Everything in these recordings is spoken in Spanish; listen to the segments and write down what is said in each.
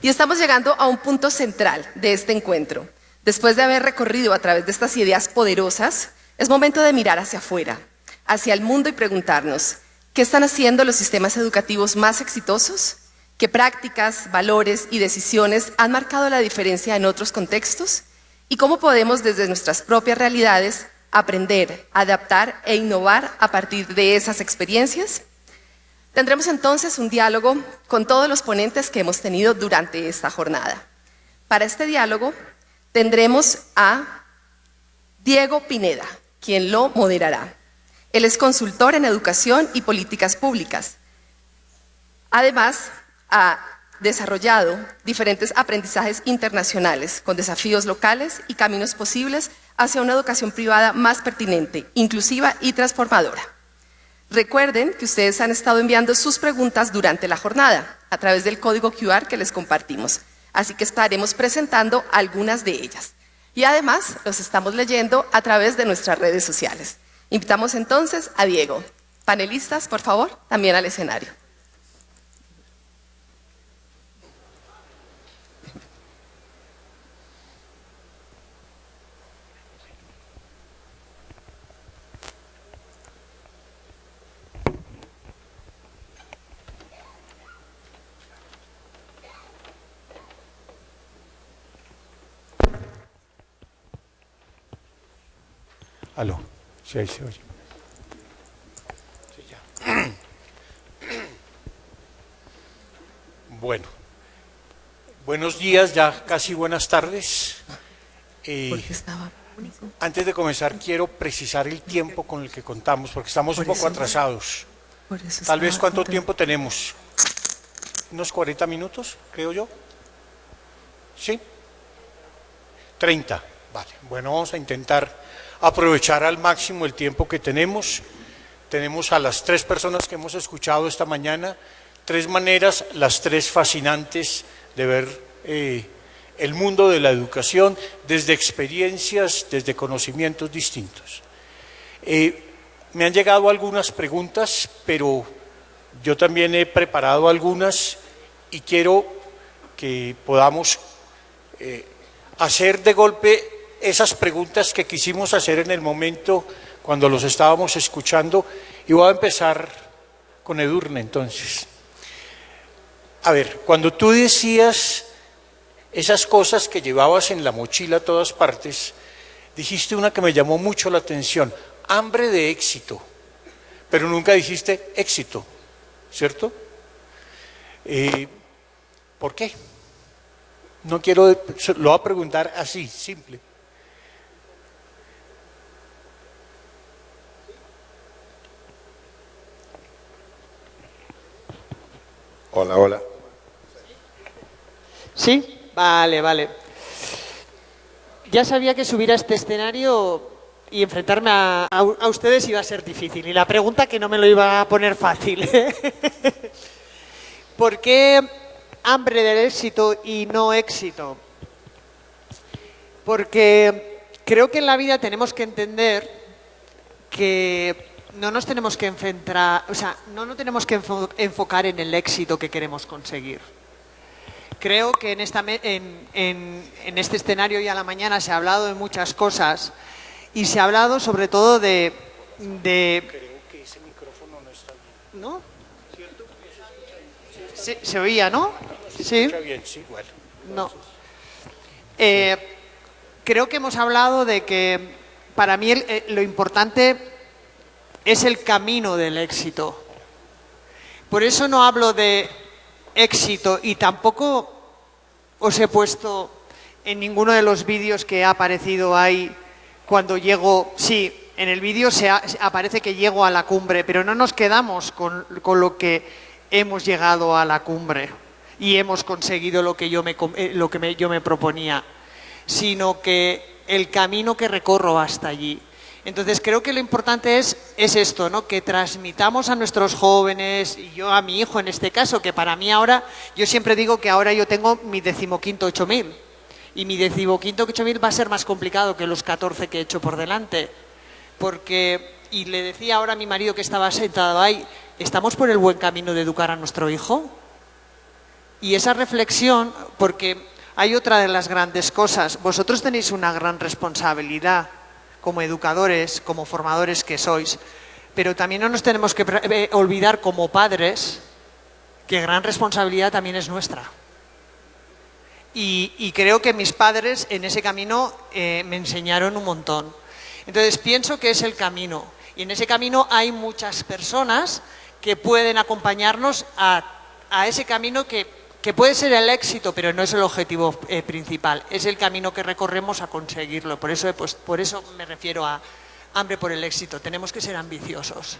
Y estamos llegando a un punto central de este encuentro. Después de haber recorrido a través de estas ideas poderosas, es momento de mirar hacia afuera, hacia el mundo y preguntarnos, ¿qué están haciendo los sistemas educativos más exitosos? ¿Qué prácticas, valores y decisiones han marcado la diferencia en otros contextos? ¿Y cómo podemos desde nuestras propias realidades aprender, adaptar e innovar a partir de esas experiencias? Tendremos entonces un diálogo con todos los ponentes que hemos tenido durante esta jornada. Para este diálogo tendremos a Diego Pineda, quien lo moderará. Él es consultor en educación y políticas públicas. Además, ha desarrollado diferentes aprendizajes internacionales con desafíos locales y caminos posibles hacia una educación privada más pertinente, inclusiva y transformadora. Recuerden que ustedes han estado enviando sus preguntas durante la jornada a través del código QR que les compartimos, así que estaremos presentando algunas de ellas. Y además los estamos leyendo a través de nuestras redes sociales. Invitamos entonces a Diego. Panelistas, por favor, también al escenario. Aló, sí, ahí se oye. Sí, ya. Bueno, buenos días, ya casi buenas tardes. Antes de comenzar quiero precisar el tiempo con el que contamos, porque estamos un poco atrasados. Tal vez ¿cuánto tiempo tenemos? ¿Unos 40 minutos, creo yo? ¿Sí? 30, vale. Bueno, vamos a intentar aprovechar al máximo el tiempo que tenemos. Tenemos a las 3 personas que hemos escuchado esta mañana, 3 maneras, las 3 fascinantes de ver el mundo de la educación desde experiencias, desde conocimientos distintos. Me han llegado algunas preguntas, pero yo también he preparado algunas y quiero que podamos hacer de golpe esas preguntas que quisimos hacer en el momento cuando los estábamos escuchando, y voy a empezar con Edurne entonces. A ver, cuando tú decías esas cosas que llevabas en la mochila a todas partes, dijiste una que me llamó mucho la atención, hambre de éxito, pero nunca dijiste éxito, ¿cierto? ¿Por qué? No quiero, lo voy a preguntar así, simple. Hola, hola. ¿Sí? Vale. Ya sabía que subir a este escenario y enfrentarme a ustedes iba a ser difícil. Y la pregunta que no me lo iba a poner fácil. ¿Por qué hambre del éxito y no éxito? Porque creo que en la vida tenemos que entender que no nos tenemos que enfrentar, o sea, no tenemos que enfocar en el éxito que queremos conseguir. Creo que en este escenario y a la mañana se ha hablado de muchas cosas y se ha hablado sobre todo de Creo que ese micrófono no está bien. ¿No? ¿Cierto? Se oía, ¿no? Sí. Escucha bien, sí, bueno. No. Creo que hemos hablado de que para mí lo importante es el camino del éxito. Por eso no hablo de éxito y tampoco os he puesto en ninguno de los vídeos que ha aparecido ahí cuando llego. Sí, en el vídeo aparece que llego a la cumbre, pero no nos quedamos con lo que hemos llegado a la cumbre y hemos conseguido lo que yo me proponía, sino que el camino que recorro hasta allí. Entonces creo que lo importante es esto, ¿no? Que transmitamos a nuestros jóvenes, y yo a mi hijo en este caso, que para mí ahora, yo siempre digo que ahora yo tengo mi 15º 8000 y mi 15º 8000 va a ser más complicado que los 14 que he hecho por delante, porque, y le decía ahora a mi marido que estaba sentado ahí, ¿estamos por el buen camino de educar a nuestro hijo? Y esa reflexión, porque hay otra de las grandes cosas, vosotros tenéis una gran responsabilidad como educadores, como formadores que sois, pero también no nos tenemos que olvidar como padres que gran responsabilidad también es nuestra. Y creo que mis padres en ese camino me enseñaron un montón. Entonces pienso que es el camino. Y en ese camino hay muchas personas que pueden acompañarnos a ese camino que puede ser el éxito, pero no es el objetivo principal. Es el camino que recorremos a conseguirlo. Por eso me refiero a hambre por el éxito. Tenemos que ser ambiciosos.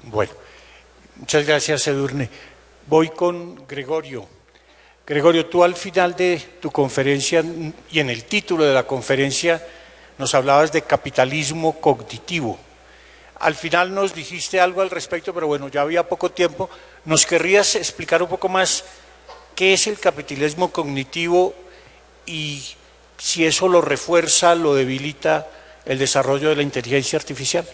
Bueno, muchas gracias, Edurne. Voy con Gregorio. Gregorio, tú al final de tu conferencia y en el título de la conferencia nos hablabas de capitalismo cognitivo. Al final nos dijiste algo al respecto, pero bueno, ya había poco tiempo. ¿Nos querrías explicar un poco más qué es el capitalismo cognitivo y si eso lo refuerza, lo debilita el desarrollo de la inteligencia artificial?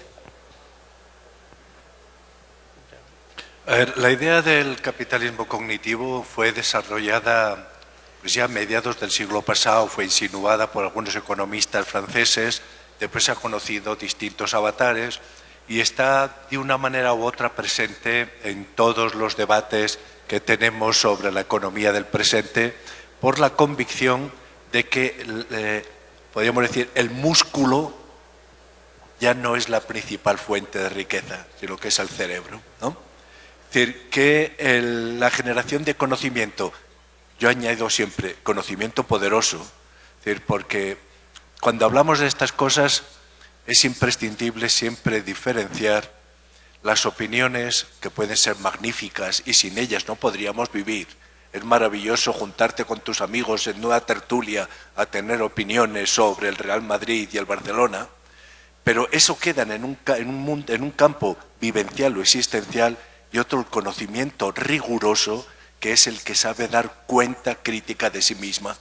A ver, la idea del capitalismo cognitivo fue desarrollada pues ya a mediados del siglo pasado, fue insinuada por algunos economistas franceses, después se han conocido distintos avatares y está de una manera u otra presente en todos los debates que tenemos sobre la economía del presente por la convicción de que, podríamos decir, el músculo ya no es la principal fuente de riqueza, sino que es el cerebro, ¿no? Es decir, que la generación de conocimiento, yo añado siempre conocimiento poderoso, es decir, porque cuando hablamos de estas cosas es imprescindible siempre diferenciar las opiniones que pueden ser magníficas y sin ellas no podríamos vivir. Es maravilloso juntarte con tus amigos en una tertulia a tener opiniones sobre el Real Madrid y el Barcelona, pero eso queda en un campo vivencial o existencial y otro el conocimiento riguroso que es el que sabe dar cuenta crítica de sí misma.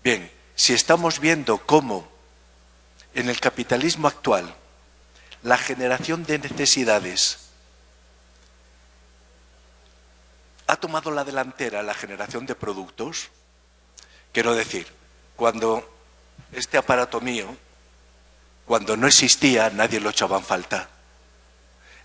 Bien, si estamos viendo cómo en el capitalismo actual la generación de necesidades ha tomado la delantera en la generación de productos, quiero decir, cuando este aparato mío, cuando no existía, nadie lo echaba en falta.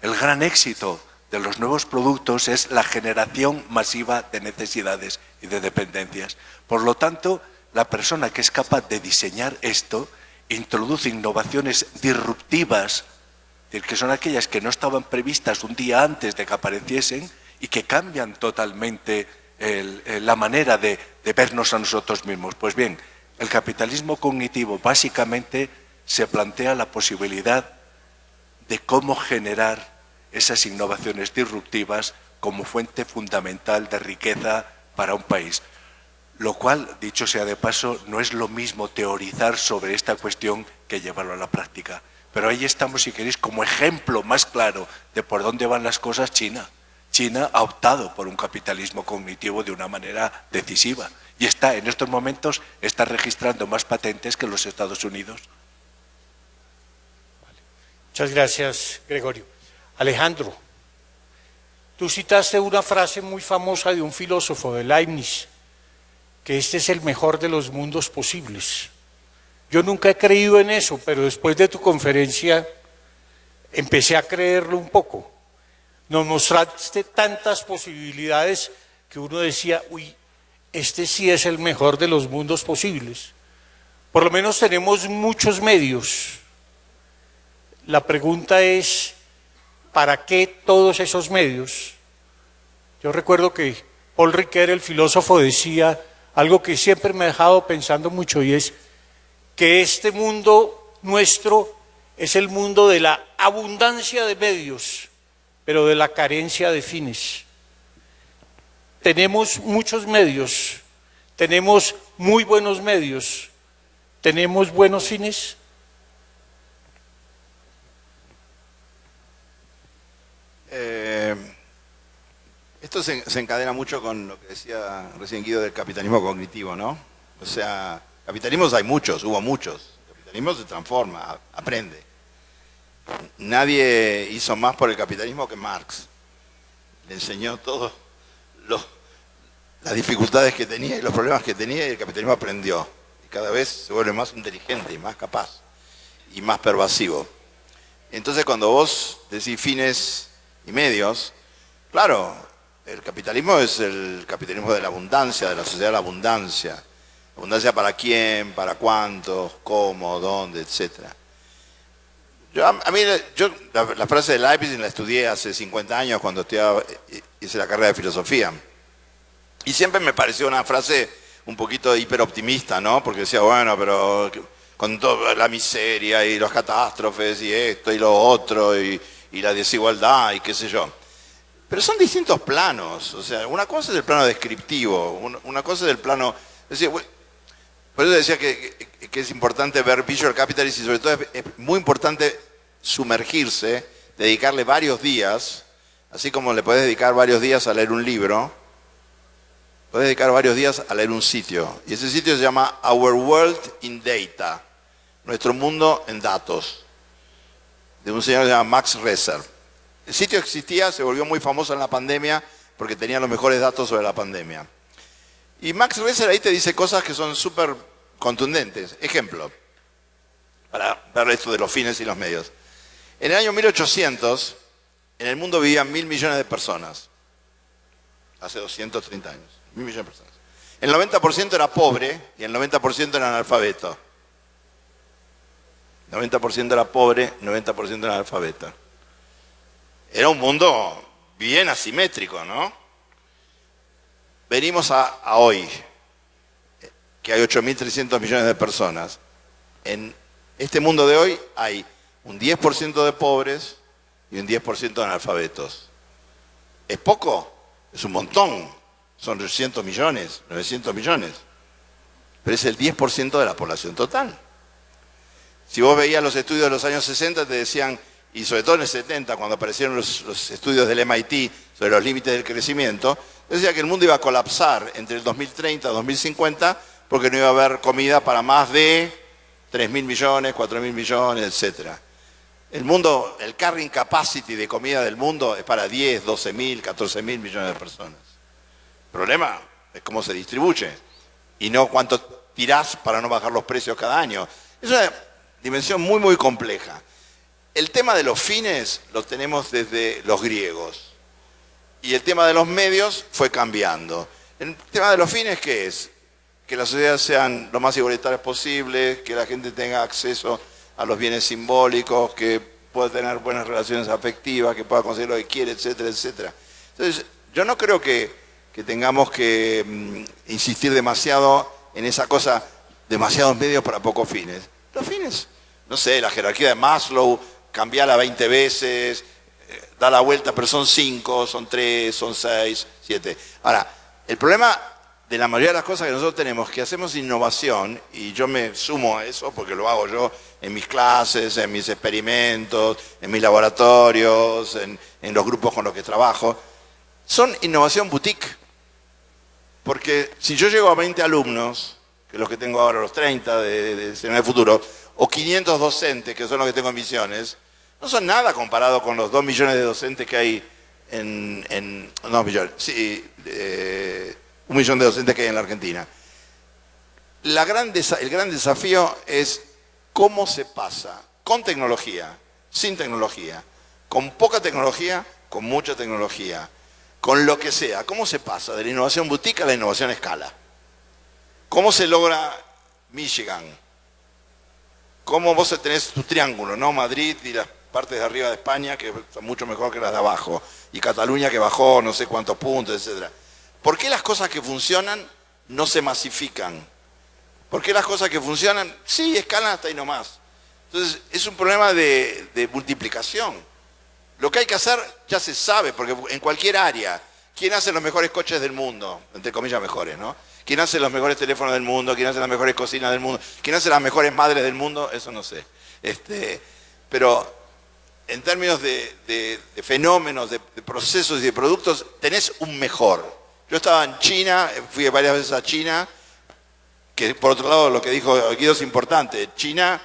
El gran éxito de los nuevos productos es la generación masiva de necesidades y de dependencias. Por lo tanto, la persona que es capaz de diseñar esto introduce innovaciones disruptivas, es decir, que son aquellas que no estaban previstas un día antes de que apareciesen y que cambian totalmente la manera de vernos a nosotros mismos. Pues bien, el capitalismo cognitivo básicamente se plantea la posibilidad de cómo generar esas innovaciones disruptivas como fuente fundamental de riqueza para un país. Lo cual, dicho sea de paso, no es lo mismo teorizar sobre esta cuestión que llevarlo a la práctica. Pero ahí estamos, si queréis, como ejemplo más claro de por dónde van las cosas, China. China ha optado por un capitalismo cognitivo de una manera decisiva y está, en estos momentos, está registrando más patentes que los Estados Unidos. Muchas gracias, Gregorio. Alejandro, tú citaste una frase muy famosa de un filósofo, de Leibniz, que este es el mejor de los mundos posibles. Yo nunca he creído en eso, pero después de tu conferencia empecé a creerlo un poco. Nos mostraste tantas posibilidades que uno decía, uy, este sí es el mejor de los mundos posibles. Por lo menos tenemos muchos medios. La pregunta es, ¿para qué todos esos medios? Yo recuerdo que Paul Ricoeur, el filósofo, decía algo que siempre me ha dejado pensando mucho y es que este mundo nuestro es el mundo de la abundancia de medios, pero de la carencia de fines. Tenemos muchos medios, tenemos muy buenos medios, tenemos buenos fines. Esto se encadena mucho con lo que decía recién Guido del capitalismo cognitivo, ¿no? O sea, capitalismos hay muchos, hubo muchos. El capitalismo se transforma, aprende. Nadie hizo más por el capitalismo que Marx. Le enseñó todo las dificultades que tenía y los problemas que tenía, y el capitalismo aprendió. Y cada vez se vuelve más inteligente y más capaz y más pervasivo. Entonces cuando vos decís fines y medios, claro, el capitalismo es el capitalismo de la abundancia, de la sociedad de la abundancia. Abundancia para quién, para cuántos, cómo, dónde, etcétera. La frase de Leibniz la estudié hace 50 años cuando hice la carrera de filosofía. Y siempre me pareció una frase un poquito hiperoptimista, ¿no? Porque decía, bueno, pero con toda la miseria y las catástrofes y esto y lo otro y la desigualdad y qué sé yo. Pero son distintos planos. O sea, una cosa es el plano descriptivo, una cosa es el plano... Es decir, por eso decía que es importante ver Visual Capitalism y sobre todo es muy importante sumergirse, dedicarle varios días, así como le podés dedicar varios días a leer un libro, podés dedicar varios días a leer un sitio. Y ese sitio se llama Our World in Data, nuestro mundo en datos, de un señor que se llama Max Resser. El sitio existía, se volvió muy famoso en la pandemia porque tenía los mejores datos sobre la pandemia. Y Max Resser ahí te dice cosas que son súper contundentes. Ejemplo, para ver esto de los fines y los medios. En el año 1800, en el mundo vivían 1.000 millones de personas. Hace 230 años. 1.000 millones de personas. El 90% era pobre y el 90% era analfabeto. 90% era pobre, 90% era analfabeto. Era un mundo bien asimétrico, ¿no? Venimos a hoy, que hay 8.300 millones de personas. En este mundo de hoy hay un 10% de pobres y un 10% de analfabetos. ¿Es poco? Es un montón. Son 800 millones, 900 millones. Pero es el 10% de la población total. Si vos veías los estudios de los años 60, te decían, y sobre todo en el 70, cuando aparecieron los estudios del MIT sobre los límites del crecimiento, decía que el mundo iba a colapsar entre el 2030 y 2050 porque no iba a haber comida para más de 3.000 millones, 4.000 millones, etc. El mundo, el carrying capacity de comida del mundo es para 10, 12.000, 14.000 millones de personas. El problema es cómo se distribuye y no cuánto tirás para no bajar los precios cada año. Es una dimensión muy, muy compleja. El tema de los fines lo tenemos desde los griegos. Y el tema de los medios fue cambiando. El tema de los fines, ¿qué es? Que las sociedades sean lo más igualitarias posible, que la gente tenga acceso a los bienes simbólicos, que pueda tener buenas relaciones afectivas, que pueda conseguir lo que quiere, etcétera, etcétera. Entonces, yo no creo que tengamos que insistir demasiado en esa cosa, demasiados medios para pocos fines. Los fines, no sé, la jerarquía de Maslow, cambiarla 20 veces, da la vuelta, pero son 5, son 3, son 6, 7. Ahora, el problema de la mayoría de las cosas que nosotros tenemos, que hacemos innovación, y yo me sumo a eso porque lo hago yo en mis clases, en mis experimentos, en mis laboratorios, en los grupos con los que trabajo, son innovación boutique. Porque si yo llego a 20 alumnos, que los que tengo ahora, los 30 de Escenario Futuro, o 500 docentes, que son los que tengo en Misiones, no son nada comparado con los 2 millones de docentes que hay no, millones, sí, 1 millón de docentes que hay en la Argentina. El gran desafío es cómo se pasa con tecnología, sin tecnología, con poca tecnología, con mucha tecnología, con lo que sea. ¿Cómo se pasa de la innovación boutique a la innovación a escala? ¿Cómo se logra Michigan? ¿Cómo vos tenés tu triángulo, ¿no? Madrid y las partes de arriba de España, que son mucho mejor que las de abajo, y Cataluña que bajó no sé cuántos puntos, etc. ¿Por qué las cosas que funcionan no se masifican? ¿Por qué las cosas que funcionan, sí, escalan hasta ahí nomás? Entonces, es un problema de multiplicación. Lo que hay que hacer ya se sabe, porque en cualquier área, ¿quién hace los mejores coches del mundo? Entre comillas mejores, ¿no? ¿Quién hace los mejores teléfonos del mundo? ¿Quién hace las mejores cocinas del mundo? ¿Quién hace las mejores madres del mundo? Eso no sé. Pero en términos de fenómenos, de procesos y de productos, tenés un mejor. Yo estaba en China, fui varias veces a China, que por otro lado lo que dijo Guido es importante. China,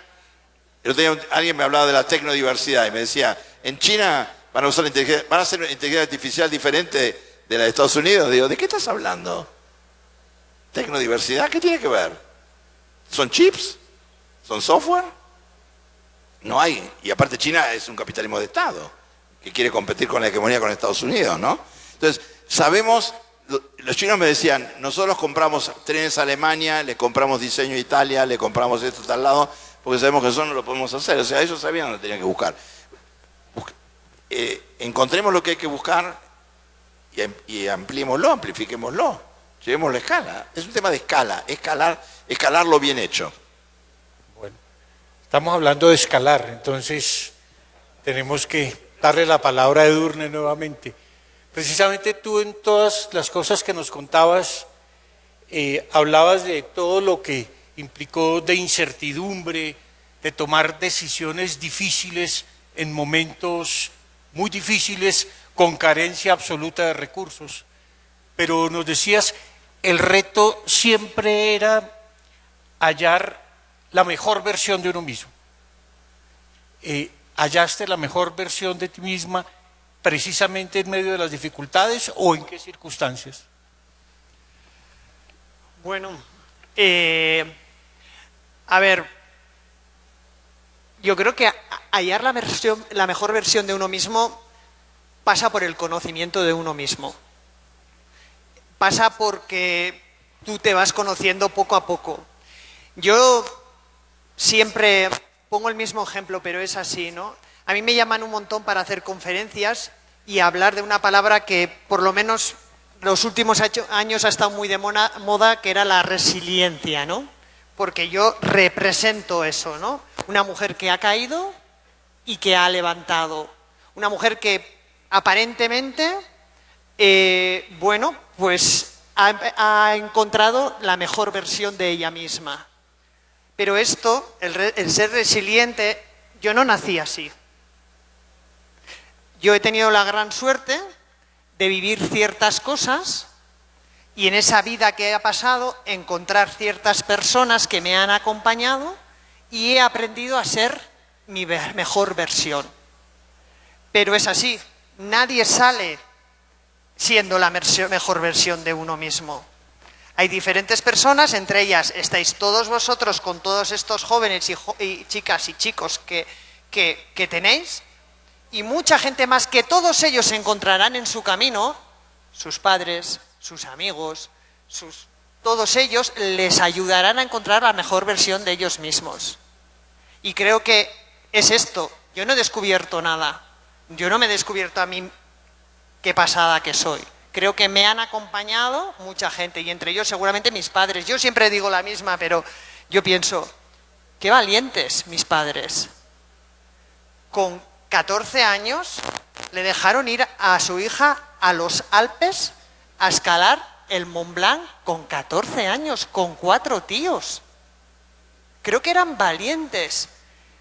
alguien me hablaba de la tecnodiversidad y me decía, en China van a hacer una inteligencia artificial diferente de la de Estados Unidos. Digo, ¿de qué estás hablando? Tecnodiversidad, ¿qué tiene que ver? ¿Son chips? ¿Son software? No hay. Y aparte China es un capitalismo de Estado que quiere competir con la hegemonía con Estados Unidos, ¿no? Entonces, sabemos, los chinos me decían, nosotros compramos trenes a Alemania, le compramos diseño a Italia, le compramos esto a tal lado, porque sabemos que eso no lo podemos hacer. O sea, ellos sabían lo que tenían que buscar. Encontremos lo que hay que buscar y ampliémoslo, amplifiquémoslo, llevémoslo a escala. Es un tema de escala, escalarlo bien hecho. Bueno, estamos hablando de escalar, entonces tenemos que darle la palabra a Edurne nuevamente. Precisamente tú en todas las cosas que nos contabas, hablabas de todo lo que implicó de incertidumbre, de tomar decisiones difíciles en momentos muy difíciles, con carencia absoluta de recursos. Pero nos decías, el reto siempre era hallar la mejor versión de uno mismo. ¿Hallaste la mejor versión de ti misma precisamente en medio de las dificultades o en qué circunstancias? Bueno, a ver, yo creo que hallar la mejor versión de uno mismo pasa por el conocimiento de uno mismo. Pasa porque tú te vas conociendo poco a poco. Yo siempre pongo el mismo ejemplo, pero es así, ¿no? A mí me llaman un montón para hacer conferencias y hablar de una palabra que por lo menos los últimos años ha estado muy de moda, que era la resiliencia, ¿no? Porque yo represento eso, ¿no? Una mujer que ha caído y que ha levantado. Una mujer que aparentemente, bueno, pues ha encontrado la mejor versión de ella misma. Pero esto, el ser resiliente, yo no nací así. Yo he tenido la gran suerte de vivir ciertas cosas y en esa vida que ha pasado encontrar ciertas personas que me han acompañado y he aprendido a ser mi mejor versión. Pero es así, nadie sale siendo la mejor versión de uno mismo. Hay diferentes personas, entre ellas estáis todos vosotros con todos estos jóvenes y chicas y chicos que tenéis, y mucha gente más que todos ellos encontrarán en su camino, sus padres, sus amigos, todos ellos les ayudarán a encontrar la mejor versión de ellos mismos. Y creo que es esto, yo no he descubierto nada, yo no me he descubierto a mí qué pasada que soy. Creo que me han acompañado mucha gente y entre ellos seguramente mis padres. Yo siempre digo la misma, pero yo pienso, qué valientes mis padres. Con 14 años le dejaron ir a su hija a los Alpes a escalar el Mont Blanc con 14 años, con 4 tíos. Creo que eran valientes.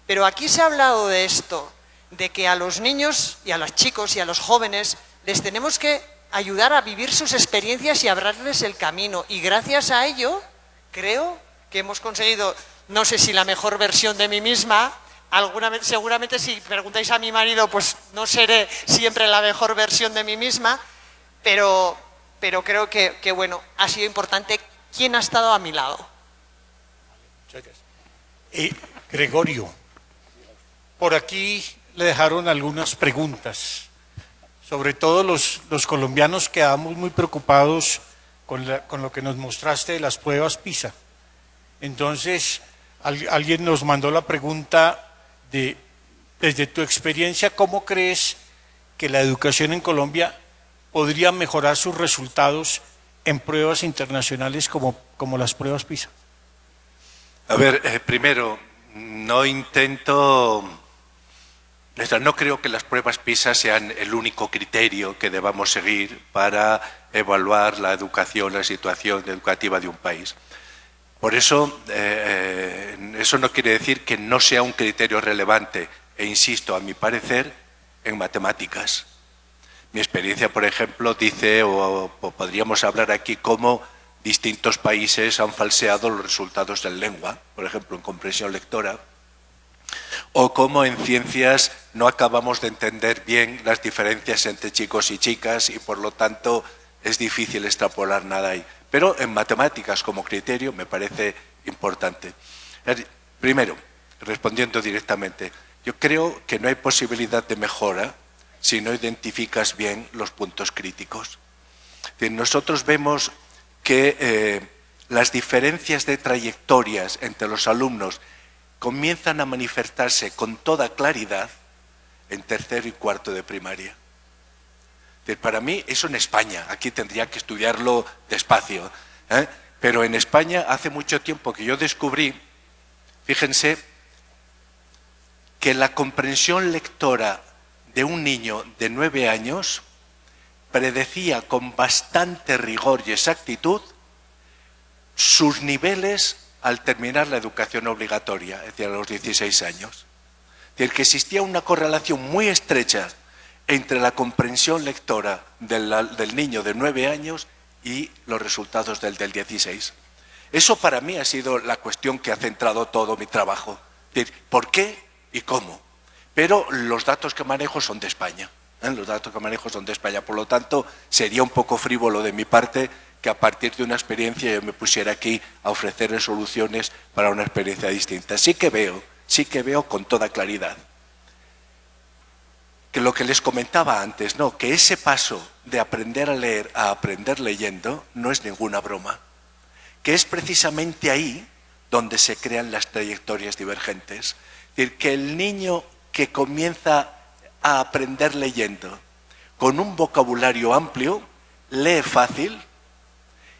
Pero aquí se ha hablado de esto, de que a los niños y a los chicos y a los jóvenes les tenemos que ayudar a vivir sus experiencias y abrirles el camino. Y gracias a ello, creo que hemos conseguido, no sé si la mejor versión de mí misma, seguramente si preguntáis a mi marido, pues no seré siempre la mejor versión de mí misma, pero creo que bueno, ha sido importante quién ha estado a mi lado. Muchas gracias. Gregorio, por aquí le dejaron algunas preguntas. Sobre todo los colombianos quedamos muy preocupados con lo que nos mostraste de las pruebas PISA. Entonces, alguien nos mandó la pregunta desde tu experiencia, ¿cómo crees que la educación en Colombia podría mejorar sus resultados en pruebas internacionales como las pruebas PISA? A ver, primero, no creo que las pruebas PISA sean el único criterio que debamos seguir para evaluar la educación, la situación educativa de un país. Por eso, eso no quiere decir que no sea un criterio relevante, e insisto, a mi parecer, en matemáticas. Mi experiencia, por ejemplo, dice, o podríamos hablar aquí, cómo distintos países han falseado los resultados en lengua, por ejemplo, en comprensión lectora, o cómo en ciencias no acabamos de entender bien las diferencias entre chicos y chicas y por lo tanto es difícil extrapolar nada ahí. Pero en matemáticas como criterio me parece importante. Primero, respondiendo directamente, yo creo que no hay posibilidad de mejora si no identificas bien los puntos críticos. Nosotros vemos que las diferencias de trayectorias entre los alumnos comienzan a manifestarse con toda claridad en tercero y cuarto de primaria. Para mí, eso en España, aquí tendría que estudiarlo despacio, pero en España hace mucho tiempo que yo descubrí, fíjense, que la comprensión lectora de un niño de 9 años predecía con bastante rigor y exactitud sus niveles al terminar la educación obligatoria, es decir, a los 16 años. Es decir, que existía una correlación muy estrecha entre la comprensión lectora del niño de 9 años y los resultados del 16. Eso para mí ha sido la cuestión que ha centrado todo mi trabajo. Es decir, ¿por qué y cómo? Pero los datos que manejo son de España. Los datos que manejo son de España. Por lo tanto, sería un poco frívolo de mi parte que a partir de una experiencia yo me pusiera aquí a ofrecer soluciones para una experiencia distinta. Sí que veo con toda claridad que lo que les comentaba antes, ¿no? Que ese paso de aprender a leer a aprender leyendo no es ninguna broma, que es precisamente ahí donde se crean las trayectorias divergentes. Es decir, que el niño que comienza a aprender leyendo con un vocabulario amplio, lee fácil,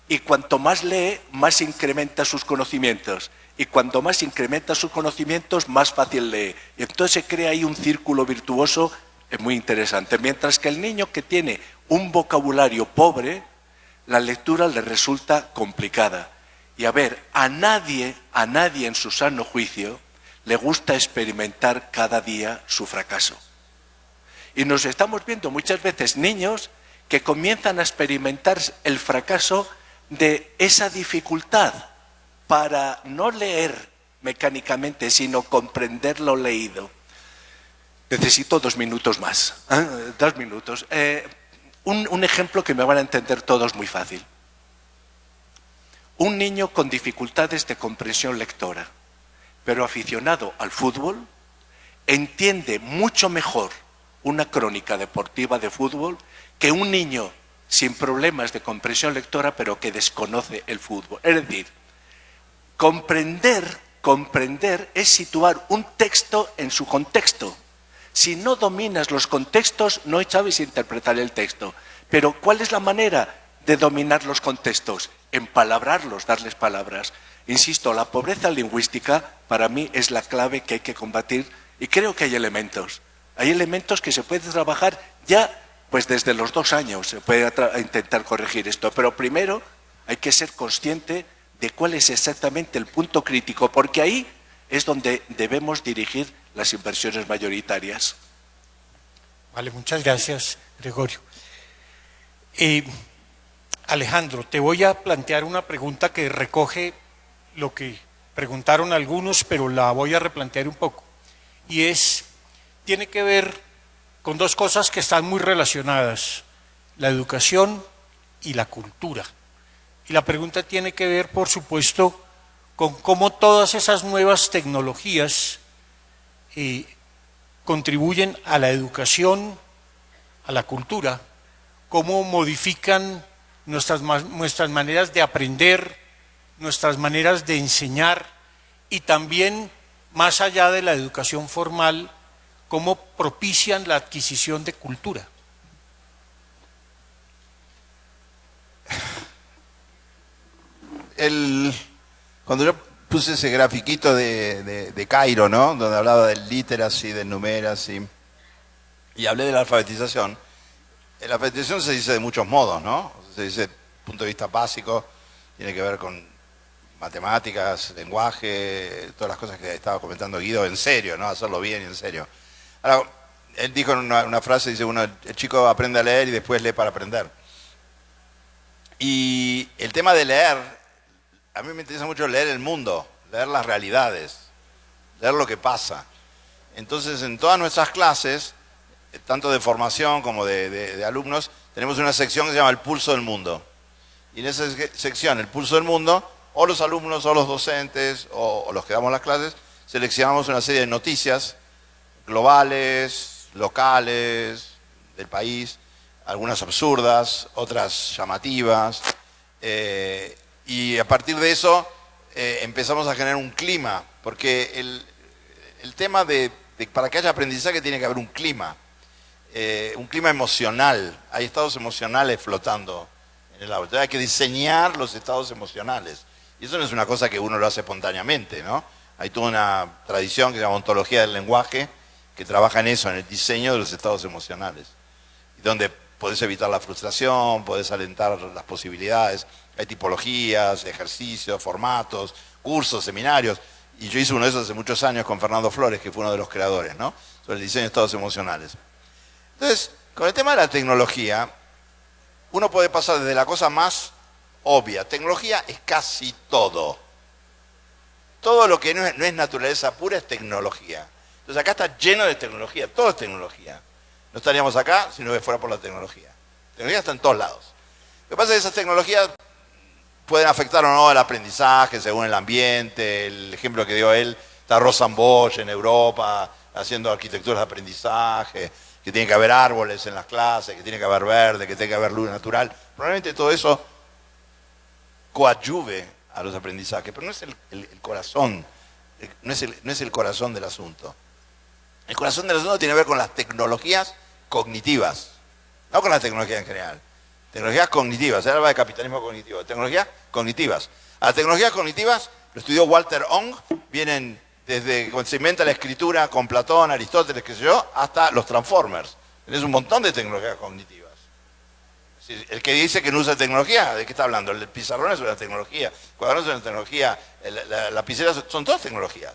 y cuanto más lee, más incrementa sus conocimientos. Y cuanto más incrementa sus conocimientos, más fácil lee. Y entonces se crea ahí un círculo virtuoso muy interesante. Mientras que el niño que tiene un vocabulario pobre, la lectura le resulta complicada. Y a ver, a nadie en su sano juicio le gusta experimentar cada día su fracaso. Y nos estamos viendo muchas veces niños que comienzan a experimentar el fracaso de esa dificultad para no leer mecánicamente, sino comprender lo leído. Necesito 2 minutos más. 2 minutos. Un ejemplo que me van a entender todos muy fácil. Un niño con dificultades de comprensión lectora, pero aficionado al fútbol, entiende mucho mejor una crónica deportiva de fútbol que un niño sin problemas de comprensión lectora, pero que desconoce el fútbol. Es decir, comprender es situar un texto en su contexto. Si no dominas los contextos, no sabes interpretar el texto. Pero ¿cuál es la manera de dominar los contextos? Empalabrarlos, darles palabras. Insisto, la pobreza lingüística para mí es la clave que hay que combatir, y creo que hay elementos. Hay elementos que se pueden trabajar ya pues desde los 2 años, se puede intentar corregir esto. Pero primero hay que ser consciente de cuál es exactamente el punto crítico, porque ahí es donde debemos dirigir las inversiones mayoritarias. Vale, muchas gracias, Gregorio. Alejandro, te voy a plantear una pregunta que recoge lo que preguntaron algunos, pero la voy a replantear un poco. Y tiene que ver con 2 cosas que están muy relacionadas: la educación y la cultura. Y la pregunta tiene que ver, por supuesto, con cómo todas esas nuevas tecnologías contribuyen a la educación, a la cultura, cómo modifican nuestras maneras de aprender, nuestras maneras de enseñar, y también, más allá de la educación formal, cómo propician la adquisición de cultura. Cuando yo puse ese grafiquito de Cairo, ¿no? Donde hablaba del literacy, del numeracy, y hablé de la alfabetización. La alfabetización se dice de muchos modos, ¿no? Se dice, desde el punto de vista básico, tiene que ver con matemáticas, lenguaje, todas las cosas que estaba comentando Guido, en serio, ¿no? Hacerlo bien y en serio. Ahora, él dijo en una frase, dice, el chico aprende a leer y después lee para aprender. Y el tema de leer, a mí me interesa mucho leer el mundo, leer las realidades, leer lo que pasa. Entonces, en todas nuestras clases, tanto de formación como de alumnos, tenemos una sección que se llama El Pulso del Mundo. y en esa sección, el pulso del mundo, o los alumnos, o los docentes, o los que damos las clases, seleccionamos una serie de noticias globales, locales, del país, algunas absurdas, otras llamativas, y a partir de eso empezamos a generar un clima, porque el tema de para que haya aprendizaje tiene que haber un clima emocional, hay estados emocionales flotando en el aula, entonces hay que diseñar los estados emocionales, y eso no es una cosa que uno lo hace espontáneamente, ¿no? Hay toda una tradición que se llama ontología del lenguaje, que trabaja en eso, en el diseño de los estados emocionales, donde podés evitar la frustración, podés alentar las posibilidades, hay tipologías, ejercicios, formatos, cursos, seminarios, y yo hice uno de esos hace muchos años con Fernando Flores, que fue uno de los creadores, ¿no? Sobre el diseño de estados emocionales. Entonces, con el tema de la tecnología, uno puede pasar desde la cosa más obvia. Tecnología es casi todo. Todo lo que no es naturaleza pura es tecnología. Entonces acá está lleno de tecnología, todo es tecnología. No estaríamos acá si no fuera por la tecnología. La tecnología está en todos lados. Lo que pasa es que esas tecnologías pueden afectar o no el aprendizaje según el ambiente. El ejemplo que dio él, está Rosenbosch en Europa haciendo arquitecturas de aprendizaje, que tiene que haber árboles en las clases, que tiene que haber verde, que tiene que haber luz natural. Probablemente todo eso coadyuve a los aprendizajes, pero no es el corazón, no es el corazón del asunto. El corazón del asunto tiene que ver con las tecnologías cognitivas, no con las tecnologías en general. Tecnologías cognitivas, se habla de capitalismo cognitivo, tecnologías cognitivas. A las tecnologías cognitivas, lo estudió Walter Ong, vienen desde cuando se inventa la escritura con Platón, Aristóteles, qué sé yo, hasta los Transformers. Tenés un montón de tecnologías cognitivas. El que dice que no usa tecnología, ¿de qué está hablando? El pizarrón es una tecnología, el cuaderno es una tecnología, la lapicera son todas tecnologías.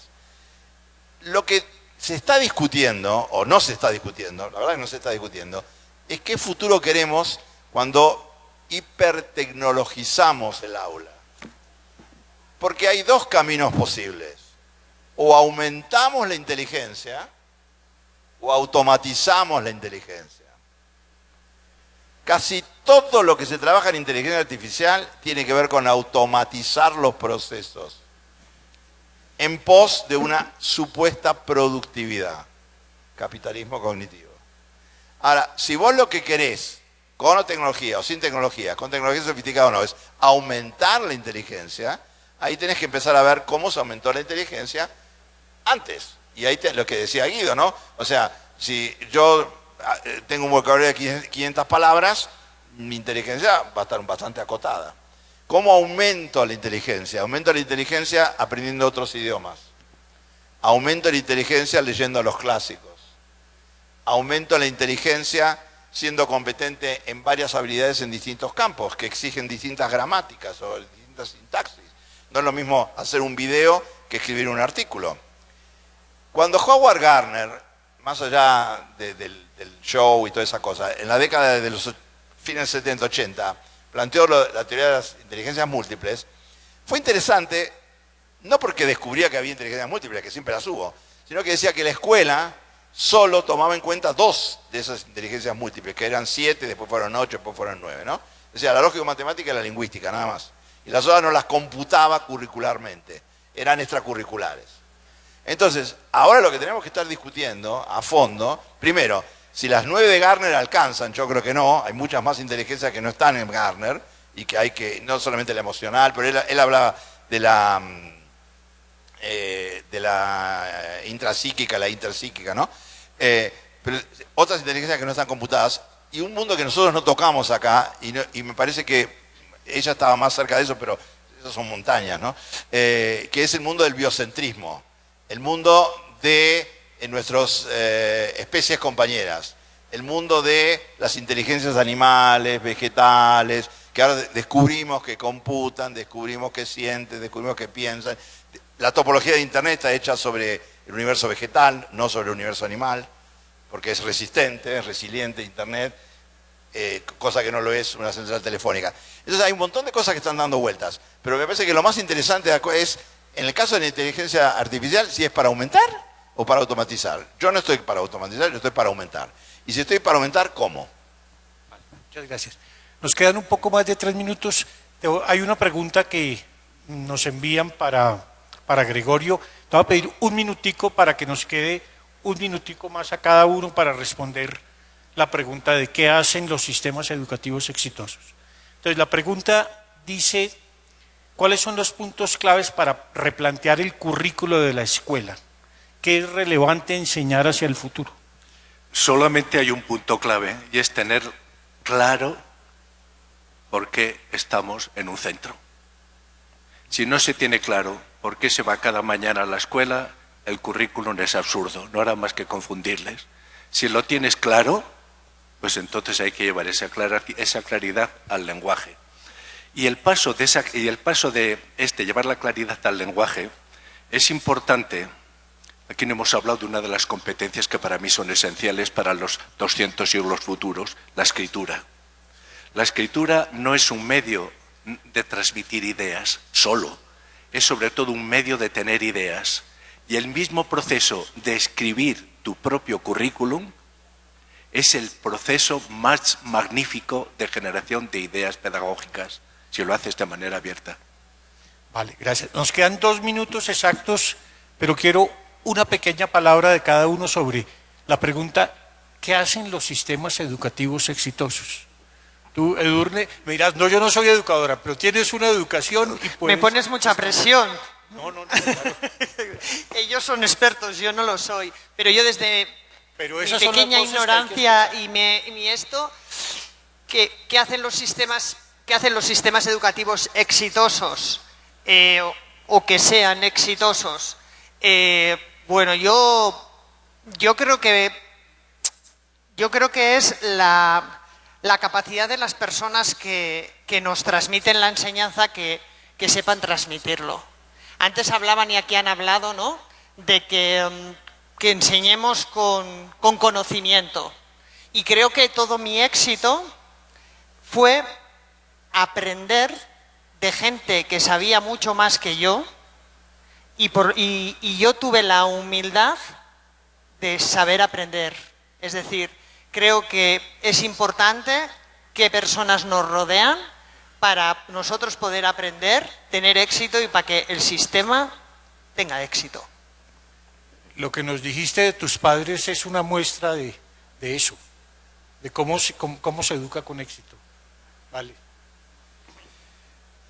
Lo que se está discutiendo, o no se está discutiendo, la verdad que no se está discutiendo, es qué futuro queremos cuando hipertecnologizamos el aula. Porque hay dos caminos posibles. O aumentamos la inteligencia, o automatizamos la inteligencia. Casi todo lo que se trabaja en inteligencia artificial tiene que ver con automatizar los procesos en pos de una supuesta productividad. Capitalismo cognitivo. Ahora, si vos lo que querés, con tecnología o sin tecnología, con tecnología sofisticada o no, es aumentar la inteligencia, ahí tenés que empezar a ver cómo se aumentó la inteligencia antes. Y ahí lo que decía Guido, ¿no? O sea, si yo tengo un vocabulario de 500 palabras, mi inteligencia va a estar bastante acotada. ¿Cómo aumento la inteligencia? Aumento la inteligencia aprendiendo otros idiomas. Aumento la inteligencia leyendo a los clásicos. Aumento la inteligencia siendo competente en varias habilidades en distintos campos, que exigen distintas gramáticas o distintas sintaxis. No es lo mismo hacer un video que escribir un artículo. Cuando Howard Gardner, más allá del show y toda esa cosa, en la década de los fines 70-80, planteó la teoría de las inteligencias múltiples, fue interesante, no porque descubría que había inteligencias múltiples, que siempre las hubo, sino que decía que la escuela solo tomaba en cuenta 2 de esas inteligencias múltiples, que eran 7, después fueron 8, después fueron 9, ¿no? Decía, la lógico-matemática y la lingüística, nada más. Y las otras no las computaba curricularmente, eran extracurriculares. Entonces, ahora lo que tenemos que estar discutiendo a fondo, primero, si las 9 de Gardner alcanzan, yo creo que no, hay muchas más inteligencias que no están en Gardner, y que hay que, no solamente la emocional, pero él hablaba de la intrapsíquica, la interpsíquica, ¿no? Pero otras inteligencias que no están computadas, y un mundo que nosotros no tocamos acá, y me parece que ella estaba más cerca de eso, pero esas son montañas, ¿no? Que es el mundo del biocentrismo, el mundo de nuestras especies compañeras, el mundo de las inteligencias animales, vegetales, que ahora descubrimos que computan, descubrimos que sienten, descubrimos que piensan. La topología de Internet está hecha sobre el universo vegetal, no sobre el universo animal, porque es resistente, es resiliente Internet, cosa que no lo es una central telefónica. Entonces hay un montón de cosas que están dando vueltas, pero me parece que lo más interesante es, en el caso de la inteligencia artificial, si es para aumentar o para automatizar. Yo no estoy para automatizar, yo estoy para aumentar. Y si estoy para aumentar, ¿cómo? Muchas gracias. Nos quedan un poco más de 3 minutos. Hay una pregunta que nos envían para Gregorio. Te voy a pedir un minutico para que nos quede un minutico más a cada uno para responder la pregunta de qué hacen los sistemas educativos exitosos. Entonces, la pregunta dice, ¿cuáles son los puntos claves para replantear el currículo de la escuela? ¿Qué es relevante enseñar hacia el futuro? Solamente hay un punto clave y es tener claro por qué estamos en un centro. Si no se tiene claro por qué se va cada mañana a la escuela, el currículum es absurdo, no hará más que confundirles. Si lo tienes claro, pues entonces hay que llevar esa claridad al lenguaje. Y el paso de llevar la claridad al lenguaje es importante. Aquí no hemos hablado de una de las competencias que para mí son esenciales para los 200 siglos futuros, la escritura. La escritura no es un medio de transmitir ideas solo, es sobre todo un medio de tener ideas. Y el mismo proceso de escribir tu propio currículum es el proceso más magnífico de generación de ideas pedagógicas, si lo haces de manera abierta. Vale, gracias. Nos quedan 2 minutos exactos, pero quiero una pequeña palabra de cada uno sobre la pregunta, ¿qué hacen los sistemas educativos exitosos? Tú, Edurne, me dirás, no, yo no soy educadora, pero tienes una educación y puedes... Me pones mucha presión. No, claro. Ellos son expertos, yo no lo soy. Pero yo desde Pero mi pequeña ignorancia y esto, ¿qué hacen los sistemas educativos exitosos o que sean exitosos? Bueno, yo creo que es la capacidad de las personas que nos transmiten la enseñanza que sepan transmitirlo. Antes hablaban y aquí han hablado, ¿no?, de que enseñemos con conocimiento. Y creo que todo mi éxito fue aprender de gente que sabía mucho más que yo y yo tuve la humildad de saber aprender. Es decir, creo que es importante qué personas nos rodean para nosotros poder aprender, tener éxito y para que el sistema tenga éxito. Lo que nos dijiste de tus padres es una muestra de eso, de cómo se educa con éxito. Vale.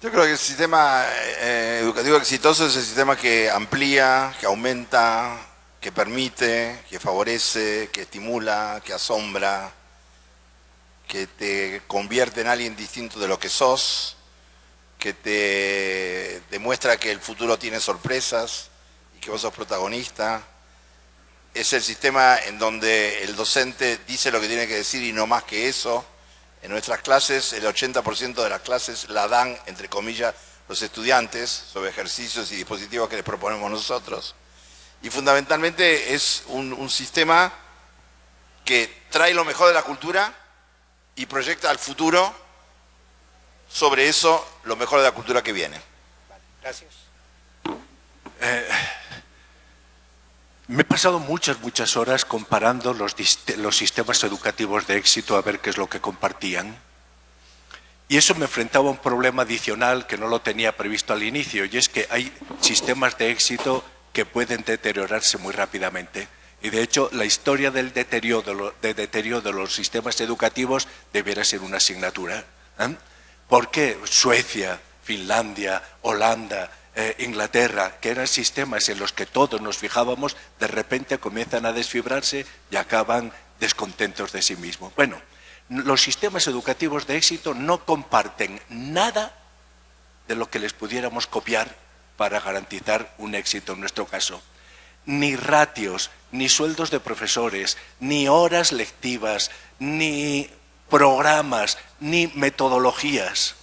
Yo creo que el sistema educativo exitoso es el sistema que amplía, que aumenta, que permite, que favorece, que estimula, que asombra, que te convierte en alguien distinto de lo que sos, que te demuestra que el futuro tiene sorpresas y que vos sos protagonista. Es el sistema en donde el docente dice lo que tiene que decir y no más que eso. En nuestras clases, el 80% de las clases la dan, entre comillas, los estudiantes sobre ejercicios y dispositivos que les proponemos nosotros. Y fundamentalmente es un sistema que trae lo mejor de la cultura y proyecta al futuro sobre eso lo mejor de la cultura que viene. Vale, gracias. Me he pasado muchas horas comparando los sistemas educativos de éxito a ver qué es lo que compartían. Y eso me enfrentaba a un problema adicional que no lo tenía previsto al inicio, y es que hay sistemas de éxito que pueden deteriorarse muy rápidamente. Y de hecho, la historia del deterioro de los sistemas educativos debiera ser una asignatura. ¿Por qué Suecia, Finlandia, Holanda, Inglaterra, que eran sistemas en los que todos nos fijábamos, de repente comienzan a desfibrarse y acaban descontentos de sí mismos? Bueno, los sistemas educativos de éxito no comparten nada de lo que les pudiéramos copiar para garantizar un éxito en nuestro caso. Ni ratios, ni sueldos de profesores, ni horas lectivas, ni programas, ni metodologías.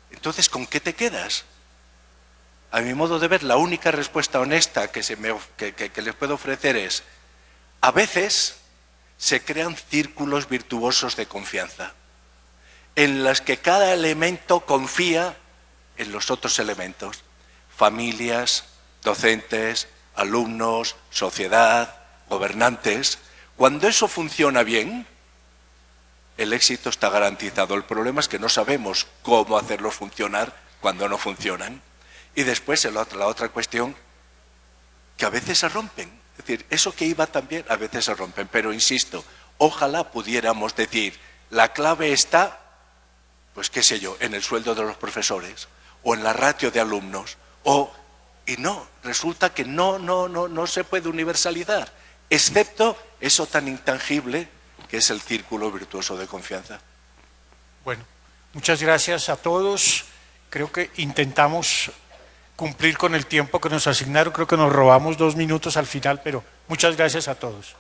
Entonces, ¿con qué te quedas? A mi modo de ver, la única respuesta honesta que les puedo ofrecer es: a veces se crean círculos virtuosos de confianza, en los que cada elemento confía en los otros elementos. Familias, docentes, alumnos, sociedad, gobernantes. Cuando eso funciona bien, el éxito está garantizado. El problema es que no sabemos cómo hacerlos funcionar cuando no funcionan. Y después la otra cuestión, que a veces se rompen. Es decir, eso que iba tan bien, a veces se rompen. Pero insisto, ojalá pudiéramos decir, la clave está, pues qué sé yo, en el sueldo de los profesores, o en la ratio de alumnos, y no, resulta que no se puede universalizar, excepto eso tan intangible que es el círculo virtuoso de confianza. Bueno, muchas gracias a todos. Creo que intentamos cumplir con el tiempo que nos asignaron. Creo que nos robamos 2 minutos al final, pero muchas gracias a todos.